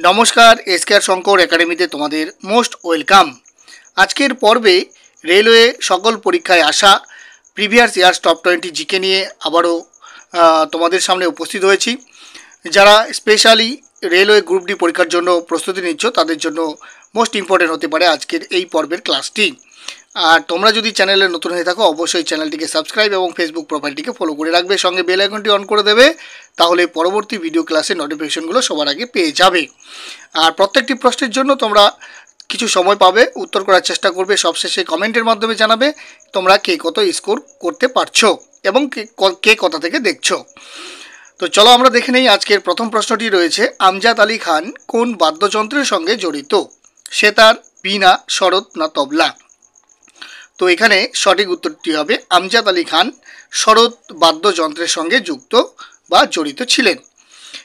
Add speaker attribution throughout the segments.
Speaker 1: নমস্কার, এসকেআর শঙ্কর একাডেমিতে তোমাদের মোস্ট ওয়েলকাম। আজকের পর্বে রেলওয়ে সকল পরীক্ষায় আসা প্রিভিয়াস ইয়ার্স টপ 20 জিকে নিয়ে আবারও তোমাদের সামনে উপস্থিত হয়েছি। যারা স্পেশালি রেলওয়ে গ্রুপ ডি পরীক্ষার জন্য প্রস্তুতি নিচ্ছ তাদের জন্য মোস্ট ইম্পর্টেন্ট হতে পারে আজকের এই পর্বের ক্লাসটি। আর তোমরা যদি চ্যানেলে নতুন হয়ে থাকো অবশ্যই চ্যানেলটিকে সাবস্ক্রাইব এবং ফেসবুক প্রোফাইলটিকে ফলো করে রাখবে, সঙ্গে বেল আইকনটি অন করে দেবে, তাহলে পরবর্তী ভিডিও ক্লাসের নোটিফিকেশনগুলো সবার আগে পেয়ে যাবে। আর প্রত্যেকটি প্রশ্নের জন্য তোমরা কিছু সময় পাবে, উত্তর করার চেষ্টা করবে, সবশেষে কমেন্টের মাধ্যমে জানাবে তোমরা কে কত স্কোর করতে পারছো এবং কে কোথা থেকে দেখছো। তো চলো আমরা দেখে নেই আজকের প্রথম প্রশ্নটি রয়েছে, আমজাদ আলী খান কোন বাদ্যযন্ত্রের সঙ্গে জড়িত? সেতার, বীণা, শরৎ না তবলা? তো এখানে সঠিক উত্তরটি হবে আমজাদ আলী খান শরৎ বাদ্যযন্ত্রের সঙ্গে যুক্ত বা জড়িত ছিলেন।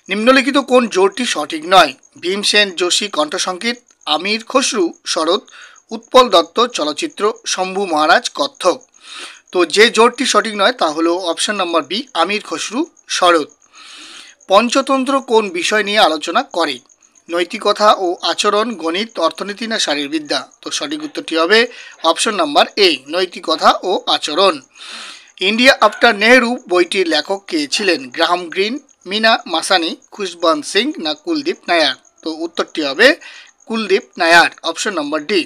Speaker 1: নিম্নলিখিত কোন জোড়টি সঠিক নয়? ভীমসেন যোশী কণ্ঠসংগীত, আমির খসরু শরৎ, উৎপল দত্ত চলচ্চিত্র, শম্ভু মহারাজ কত্থক। তো যে জোড়টি সঠিক নয় তা হলো অপশন নাম্বার বি, আমির খসরু শরৎ। পঞ্চতন্ত্র কোন বিষয় নিয়ে আলোচনা করে? নৈতিকতা ও আচরণ, গণিত, অর্থনীতি না শারীরবিদ্যা? তো সঠিক উত্তরটি হবে অপশন নাম্বার এ, নৈতিকতা ও আচরণ। ইন্ডিয়া আফটার নেহেরু বইটির লেখক কে ছিলেন? গ্রাহাম গ্রিন, মিনা মাসানি, খুশবন্ত সিং না কুলদীপ নায়ার? তো উত্তরটি হবে Kuldeep Nair, option number D.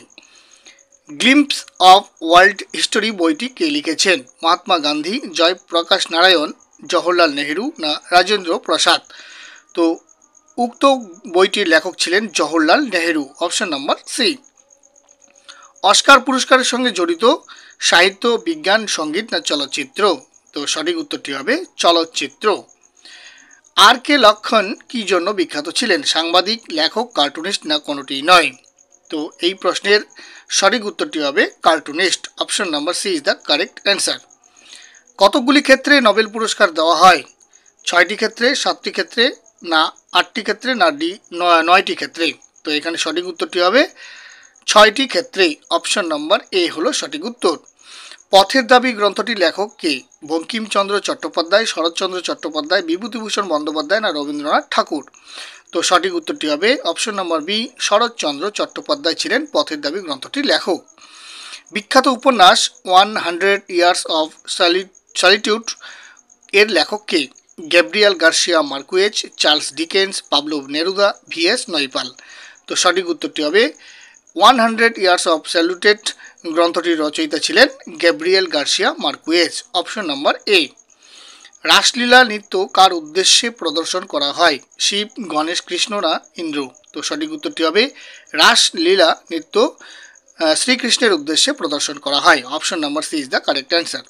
Speaker 1: Glimpse of world history বইটি কে লিখেছেন? মহাত্মা গান্ধী, জয়প্রকাশ নারায়ণ, জওহরলাল নেহেরু না রাজেন্দ্র প্রসাদ? তো উক্ত বইটির লেখক ছিলেন Jawaharlal Nehru, option number C. Oscar পুরস্কারের সঙ্গে জড়িত সাহিত্য, বিজ্ঞান, সঙ্গীত না চলচ্চিত্র? তো সঠিক উত্তরটি হবে চলচ্চিত্র। আর কে লক্ষণ কি জন্য বিখ্যাত ছিলেন? সাংবাদিক, লেখক, কার্টুনিস্ট না কোনোটি নয়? তো এই প্রশ্নের সঠিক উত্তরটি হবে cartoonist, option number C is the correct answer. কতগুলি ক্ষেত্রে নোবেল পুরস্কার দেওয়া হয়? 6টি ক্ষেত্রে, 7টি ক্ষেত্রে না 8টি ক্ষেত্রে না 9টি ক্ষেত্রে? তো এখানে সঠিক উত্তরটি হবে 6টি ক্ষেত্রে, অপশন নাম্বার এ হলো সঠিক উত্তর। পথের দাবি গ্রন্থটির লেখক কে? বঙ্কিমচন্দ্র চট্টোপাধ্যায়, শরৎচন্দ্র চট্টোপাধ্যায়, বিভূতিভূষণ বন্দ্যোপাধ্যায় না রবীন্দ্রনাথ ঠাকুর? তো সঠিক উত্তরটি হবে option number B, Sharatchandra Chattopadhyay ছিলেন পথের দাবি গ্রন্থটির লেখক। বিখ্যাত উপন্যাস 100 ইয়ার্স অফ সলিটিউড এর লেখক কে? Gabriel Garcia Marquez, Charles Dickens, Pablo Neruda, V S Naipaul? তো সঠিক উত্তরটি হবে 100 ইয়ার্স অফ সলিটিউড গ্রন্থটির রচয়িতা ছিলেন Gabriel Garcia Marquez, option number A. Raslila নৃত্য কার উদ্দেশ্যে প্রদর্শন করা হয়? শিব, গণেশ, কৃষ্ণ না ইন্দ্র? তো সঠিক উত্তরটি হবে রাসলীলা নৃত্য শ্রীকৃষ্ণের উদ্দেশ্যে প্রদর্শন করা হয়, option number C is the correct answer.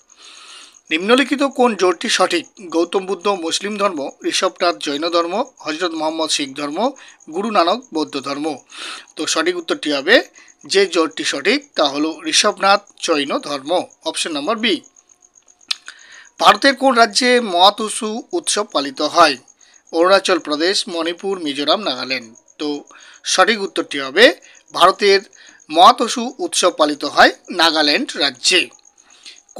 Speaker 1: নিম্নলিখিত কোন জোড়টি সঠিক? গৌতম বুদ্ধ মুসলিম ধর্ম, ঋষভনাথ জৈন ধর্ম, হজরত মোহাম্মদ শিখ ধর্ম, গুরু নানক বৌদ্ধ ধর্ম? তো সঠিক উত্তরটি হবে যে জোড়টি সঠিক তা হলো ঋষভনাথ জৈন ধর্ম, অপশন নাম্বার বি। ভারতের কোন রাজ্যে মহাটুসু উৎসব পালিত হয়? অরুণাচল প্রদেশ, মণিপুর, মিজোরাম, নাগাল্যান্ড? তো সঠিক উত্তরটি হবে ভারতের মহাটুসু উৎসব পালিত হয় নাগাল্যান্ড রাজ্যে।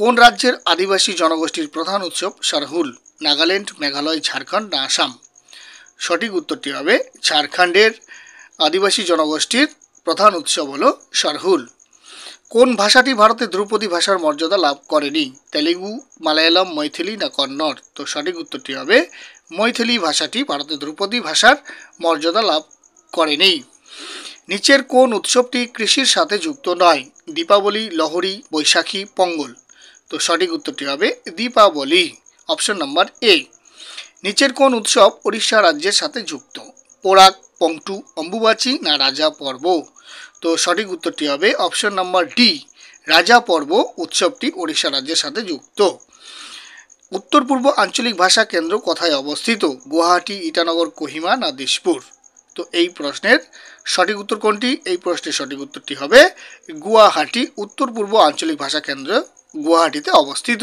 Speaker 1: কোন রাজ্যের আদিবাসী জনগোষ্ঠীর প্রধান উৎসব সারহুল? নাগাল্যান্ড, মেঘালয়, ঝাড়খণ্ড না আসাম? সঠিক উত্তরটি হবে ঝাড়খণ্ডের আদিবাসী জনগোষ্ঠীর প্রধান উৎসব হলো সারহুল। কোন ভাষাটি ভারতে ধ্রুপদী ভাষার মর্যাদা লাভ করেনি? তেলেগু, মালায়ালাম, মৈথিলি না কন্নড়? তো সঠিক উত্তরটি হবে মৈথিলি ভাষাটি ভারতে ধ্রুপদী ভাষার মর্যাদা লাভ করেনি। নিচের কোন উৎসবটি কৃষির সাথে যুক্ত নয়? দীপাবলি, লোহড়ি, বৈশাখী, পোঙ্গল? তো সঠিক উত্তরটি হবে দীপাবলি, অপশন নাম্বার এ। নিচের কোন উৎসব ওড়িশা রাজ্যের সাথে যুক্ত? পোড়াক, পংটু, অম্বুবাচী না রাজা পর্ব? তো সঠিক উত্তরটি হবে অপশন নাম্বার ডি, রাজা পর্ব উৎসবটি ওড়িশা রাজ্যের সাথে যুক্ত। উত্তর পূর্ব আঞ্চলিক ভাষা কেন্দ্র কোথায় অবস্থিত? গুয়াহাটি, ইটানগর, কোহিমা না দিসপুর? তো এই প্রশ্নের সঠিক উত্তর কোনটি? এই প্রশ্নের সঠিক উত্তরটি হবে গুয়াহাটি, উত্তর পূর্ব আঞ্চলিক ভাষা কেন্দ্র গুয়াহাটিতে অবস্থিত।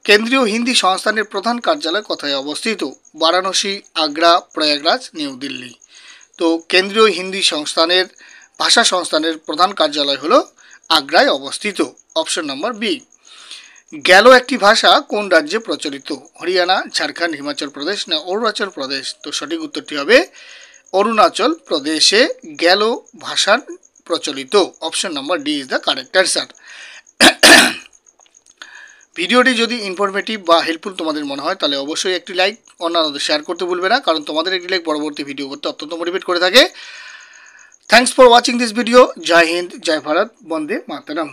Speaker 1: কেন্দ্রীয় হিন্দি সংস্থানের প্রধান কার্যালয় কোথায় অবস্থিত? বারাণসী, আগ্রা, প্রয়াগরাজ, নিউ দিল্লি? তো কেন্দ্রীয় হিন্দি সংস্থানের ভাষা সংস্থানের প্রধান কার্যালয় হলো আগ্রায় অবস্থিত, অপশন নাম্বার বি। গ্যালো একটি ভাষা কোন রাজ্যে প্রচলিত? হরিয়ানা, ঝাড়খণ্ড, হিমাচল প্রদেশ না অরুণাচল প্রদেশ? তো সঠিক উত্তরটি হবে অরুণাচল প্রদেশে গেল ভাষার প্রচলিত। Option number D is the correct answer. ভিডিওটি যদি ইনফরমেটিভ বা হেল্পফুল তোমাদের মনে হয় তাহলে অবশ্যই একটি লাইক, অন্যান্যদের শেয়ার করতে ভুলবে না, কারণ তোমাদের একটি লাইক পরবর্তী ভিডিও করতে অত্যন্ত মোটিভেট করে থাকে। Thanks for watching this video. Jai Hind, Jai Bharat, Vande Mataram.